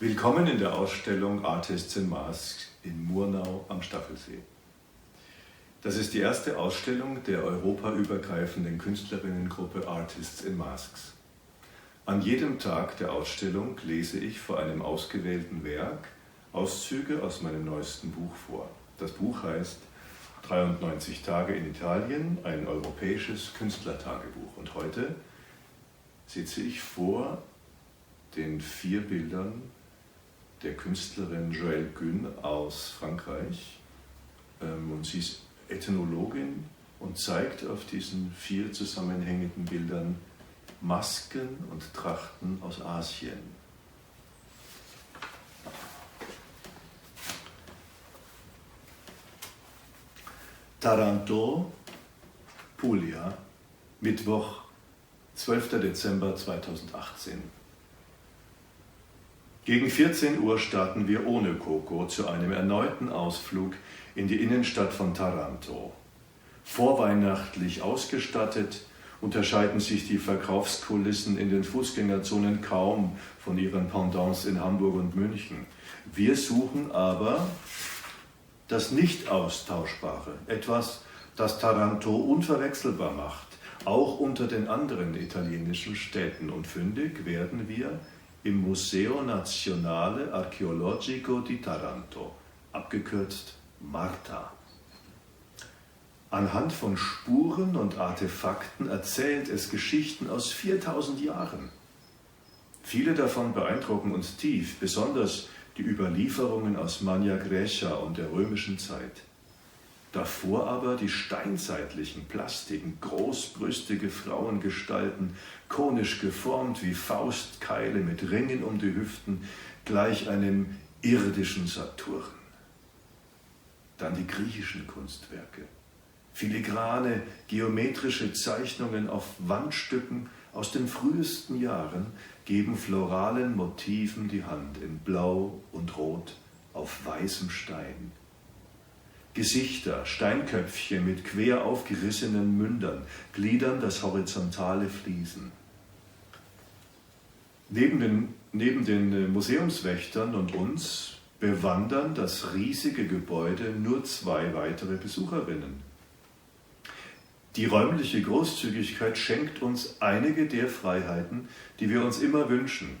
Willkommen in der Ausstellung Artists in Masks in Murnau am Staffelsee. Das ist die erste Ausstellung der europaübergreifenden Künstlerinnengruppe Artists in Masks. An jedem Tag der Ausstellung lese ich vor einem ausgewählten Werk Auszüge aus meinem neuesten Buch vor. Das Buch heißt 93 Tage in Italien, ein europäisches Künstlertagebuch. Und heute sitze ich vor den 4 Bildern der Künstlerin Joëlle Gunn aus Frankreich. Und sie ist Ethnologin und zeigt auf diesen 4 zusammenhängenden Bildern Masken und Trachten aus Asien. Taranto, Puglia, Mittwoch, 12. Dezember 2018. Gegen 14 Uhr starten wir ohne Coco zu einem erneuten Ausflug in die Innenstadt von Taranto. Vorweihnachtlich ausgestattet unterscheiden sich die Verkaufskulissen in den Fußgängerzonen kaum von ihren Pendants in Hamburg und München. Wir suchen aber das Nicht-Austauschbare, etwas, das Taranto unverwechselbar macht, auch unter den anderen italienischen Städten. Und fündig werden wir im Museo Nazionale Archeologico di Taranto, abgekürzt MARTA. Anhand von Spuren und Artefakten erzählt es Geschichten aus 4000 Jahren. Viele davon beeindrucken uns tief, besonders die Überlieferungen aus Magna Graecia und der römischen Zeit. Davor aber die steinzeitlichen Plastiken, großbrüstige Frauengestalten, konisch geformt wie Faustkeile mit Ringen um die Hüften, gleich einem irdischen Saturn. Dann die griechischen Kunstwerke. Filigrane, geometrische Zeichnungen auf Wandstücken aus den frühesten Jahren geben floralen Motiven die Hand in Blau und Rot auf weißem Stein. Gesichter, Steinköpfchen mit quer aufgerissenen Mündern gliedern das horizontale Fliesen. Neben den Museumswächtern und uns bewandern das riesige Gebäude nur 2 weitere Besucherinnen. Die räumliche Großzügigkeit schenkt uns einige der Freiheiten, die wir uns immer wünschen.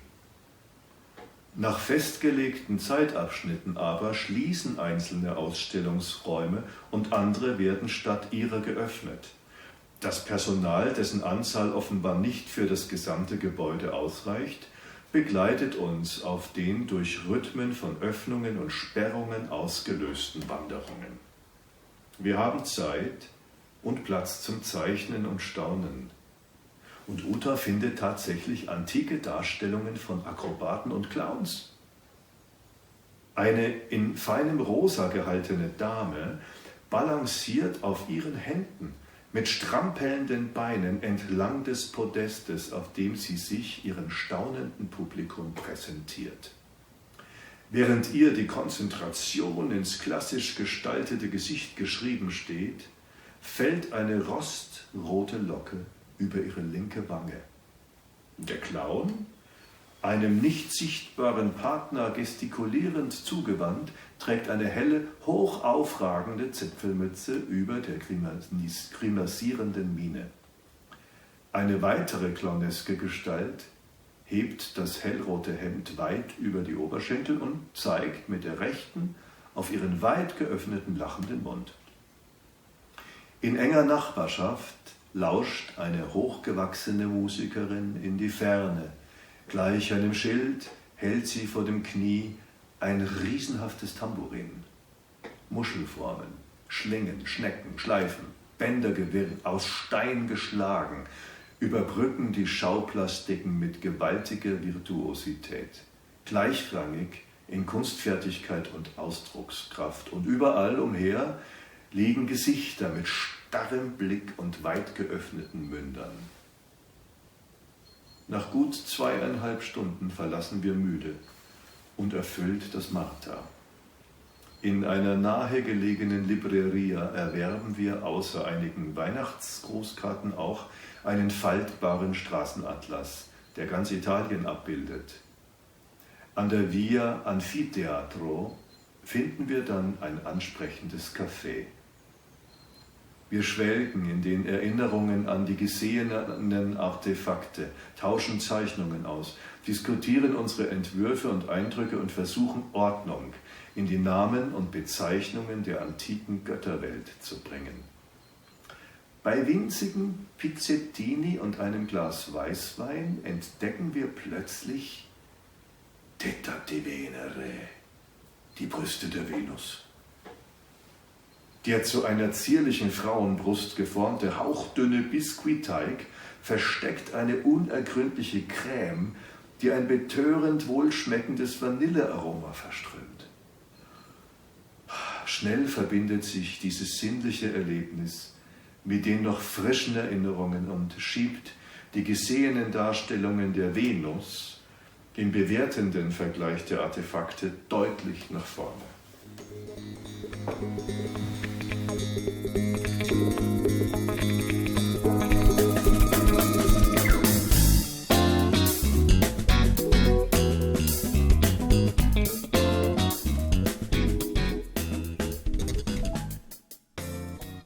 Nach festgelegten Zeitabschnitten aber schließen einzelne Ausstellungsräume und andere werden statt ihrer geöffnet. Das Personal, dessen Anzahl offenbar nicht für das gesamte Gebäude ausreicht, begleitet uns auf den durch Rhythmen von Öffnungen und Sperrungen ausgelösten Wanderungen. Wir haben Zeit und Platz zum Zeichnen und Staunen. Und Uta findet tatsächlich antike Darstellungen von Akrobaten und Clowns. Eine in feinem Rosa gehaltene Dame balanciert auf ihren Händen mit strampelnden Beinen entlang des Podestes, auf dem sie sich ihrem staunenden Publikum präsentiert. Während ihr die Konzentration ins klassisch gestaltete Gesicht geschrieben steht, fällt eine rostrote Locke über ihre linke Wange. Der Clown, einem nicht sichtbaren Partner gestikulierend zugewandt, trägt eine helle, hoch aufragende Zipfelmütze über der grimassierenden Miene. Eine weitere clowneske Gestalt hebt das hellrote Hemd weit über die Oberschenkel und zeigt mit der rechten auf ihren weit geöffneten lachenden Mund. In enger Nachbarschaft lauscht eine hochgewachsene Musikerin in die Ferne. Gleich einem Schild hält sie vor dem Knie ein riesenhaftes Tambourin. Muschelformen, Schlingen, Schnecken, Schleifen, Bändergewirr aus Stein geschlagen, überbrücken die Schauplastiken mit gewaltiger Virtuosität. Gleichrangig in Kunstfertigkeit und Ausdruckskraft. Und überall umher liegen Gesichter mit starrem Blick und weit geöffneten Mündern. Nach gut 2,5 Stunden verlassen wir müde und erfüllt das Marta. In einer nahegelegenen Libreria erwerben wir außer einigen Weihnachtsgrußkarten auch einen faltbaren Straßenatlas, der ganz Italien abbildet. An der Via Anfiteatro finden wir dann ein ansprechendes Café. Wir schwelgen in den Erinnerungen an die gesehenen Artefakte, tauschen Zeichnungen aus, diskutieren unsere Entwürfe und Eindrücke und versuchen Ordnung in die Namen und Bezeichnungen der antiken Götterwelt zu bringen. Bei winzigen Pizzettini und einem Glas Weißwein entdecken wir plötzlich Teta di Venere, die Brüste der Venus. Der zu einer zierlichen Frauenbrust geformte, hauchdünne Biskuitteig versteckt eine unergründliche Creme, die ein betörend wohlschmeckendes Vanillearoma verströmt. Schnell verbindet sich dieses sinnliche Erlebnis mit den noch frischen Erinnerungen und schiebt die gesehenen Darstellungen der Venus im bewertenden Vergleich der Artefakte deutlich nach vorne.